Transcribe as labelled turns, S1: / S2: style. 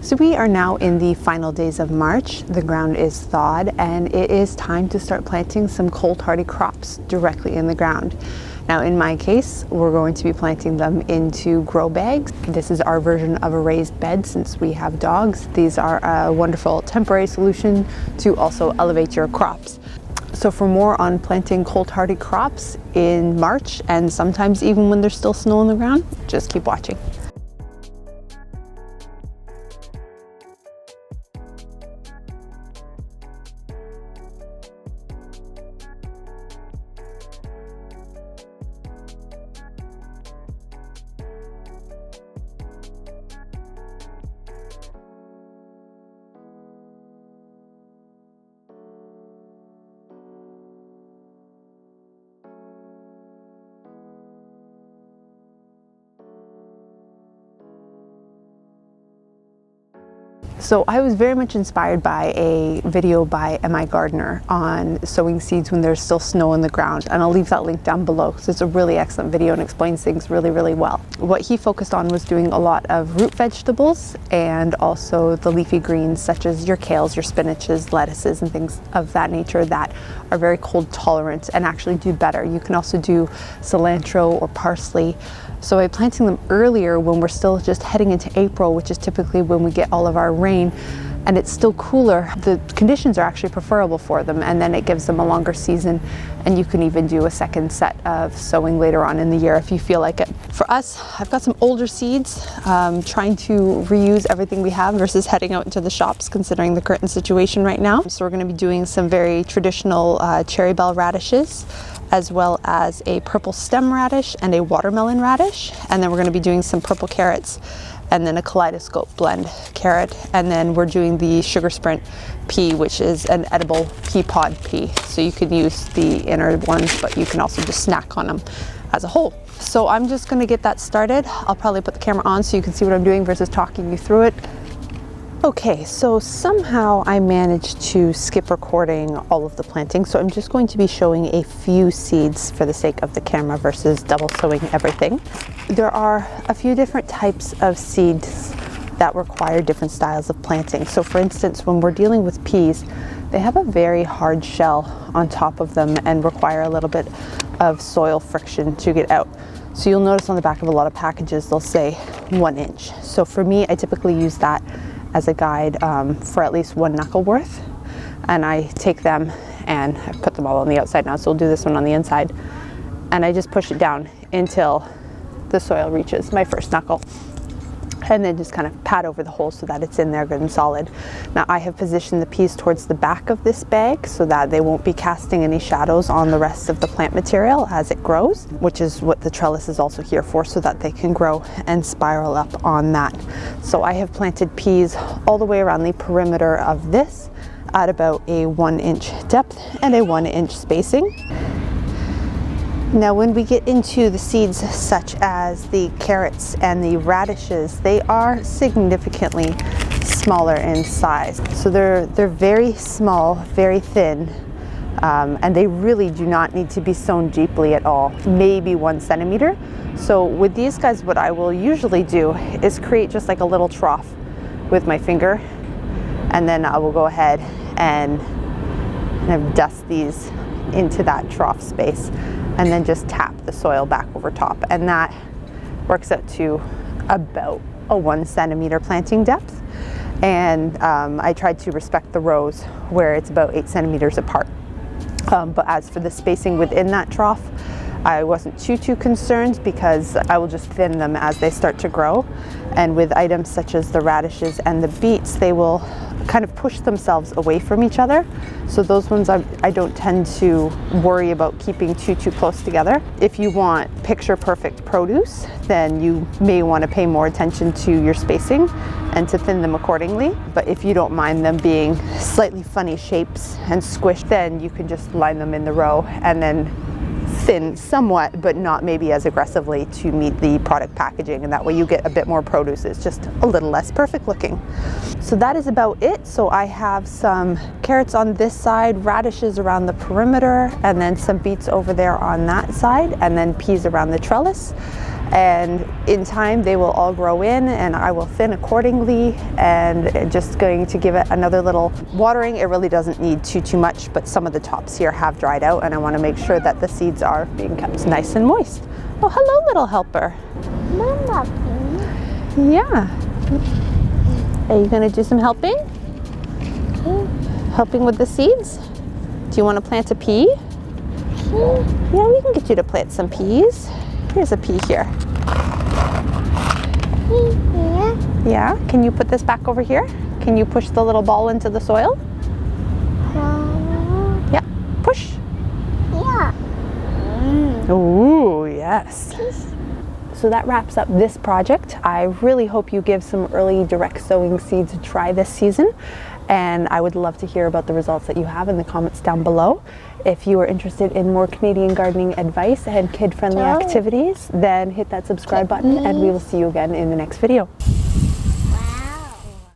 S1: So we are now in the final days of March. The ground is thawed and it is time to start planting some cold hardy crops directly in the ground. Now in my case, we're going to be planting them into grow bags. This is our version of a raised bed since we have dogs. These are a wonderful temporary solution to also elevate your crops. So for more on planting cold hardy crops in March and sometimes even when there's still snow on the ground, just keep watching. So I was very much inspired by a video by M.I. Gardner on sowing seeds when there's still snow on the ground, and I'll leave that link down below because it's a really excellent video and explains things really, really well. What he focused on was doing a lot of root vegetables and also the leafy greens such as your kales, your spinaches, lettuces, and things of that nature that are very cold tolerant and actually do better. You can also do cilantro or parsley. So by planting them earlier when we're still just heading into April, which is typically when we get all of our rain, and it's still cooler, the conditions are actually preferable for them, and then it gives them a longer season, and you can even do a second set of sowing later on in the year if you feel like it. For us, I've got some older seeds, trying to reuse everything we have versus heading out into the shops considering the current situation right now. So we're going to be doing some very traditional cherry bell radishes, as well as a purple stem radish and a watermelon radish, and then we're going to be doing some purple carrots and then a kaleidoscope blend carrot, and then we're doing the sugar sprint pea, which is an edible pea pod pea, so you can use the inner ones but you can also just snack on them as a whole. So I'm just going to get that started. I'll probably put the camera on so you can see what I'm doing versus talking you through it. Okay, so somehow I managed to skip recording all of the planting, so I'm just going to be showing a few seeds for the sake of the camera versus double sowing everything. There are a few different types of seeds that require different styles of planting. So for instance, when we're dealing with peas, they have a very hard shell on top of them and require a little bit of soil friction to get out. So you'll notice on the back of a lot of packages, they'll say 1 inch. So for me, I typically use that as a guide for at least 1 knuckle worth, and I take them and I've put them all on the outside now, so we'll do this one on the inside, and I just push it down until the soil reaches my first knuckle, and then just kind of pat over the hole so that it's in there good and solid. Now I have positioned the peas towards the back of this bag so that they won't be casting any shadows on the rest of the plant material as it grows, which is what the trellis is also here for, so that they can grow and spiral up on that. So I have planted peas all the way around the perimeter of this at about a 1 inch depth and a 1 inch spacing. Now when we get into the seeds such as the carrots and the radishes, they are significantly smaller in size. So they're very small, very thin, and they really do not need to be sown deeply at all, maybe 1 centimeter. So with these guys, what I will usually do is create just like a little trough with my finger, and then I will go ahead and kind of dust these into that trough space, and then just tap the soil back over top, and that works out to about a 1 centimeter planting depth. And I tried to respect the rows where it's about 8 centimeters apart. But as for the spacing within that trough, I wasn't too concerned because I will just thin them as they start to grow. And with items such as the radishes and the beets, they will kind of push themselves away from each other. So those ones I don't tend to worry about keeping too close together. If you want picture perfect produce, then you may want to pay more attention to your spacing and to thin them accordingly. But if you don't mind them being slightly funny shapes and squished, then you can just line them in the row and then thin somewhat, but not maybe as aggressively to meet the product packaging, and that way you get a bit more produce. It's just a little less perfect looking. So that is about it. So I have some carrots on this side, radishes around the perimeter, and then some beets over there on that side, and then peas around the trellis. and in time they will all grow in, and I will thin accordingly, and just going to give it another little watering. It really doesn't need too much, but some of the tops here have dried out, and I want to make sure that the seeds are being kept nice and moist. Oh, hello, little helper.
S2: Mama.
S1: Yeah. Are you going to do some helping? Helping with the seeds? Do you want to plant a pea? Yeah, we can get you to plant some peas. Here's a pea here. Yeah, can you put this back over here? Can you push the little ball into the soil? Yeah, push.
S2: Yeah.
S1: Ooh, yes. So that wraps up this project. I really hope you give some early direct sowing seeds a try this season, and I would love to hear about the results that you have in the comments down below. If you are interested in more Canadian gardening advice and kid-friendly activities, then hit that subscribe button, and we will see you again in the next video.